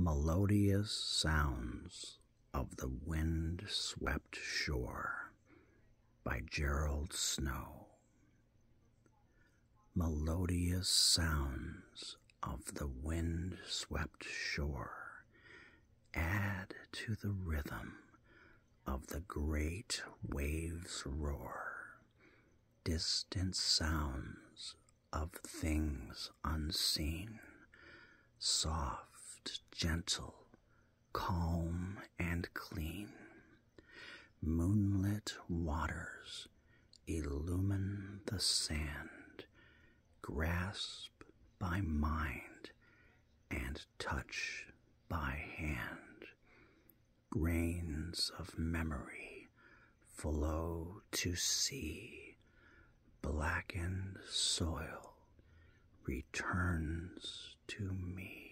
Melodious sounds of the wind-swept shore by Gerald Snow. Melodious sounds of the wind-swept shore add to the rhythm of the great waves' roar, distant sounds of things unseen, soft, gentle, calm, and clean. Moonlit waters illumine the sand, grasp by mind and touch by hand. Grains of memory flow to sea, blackened soil returns to me.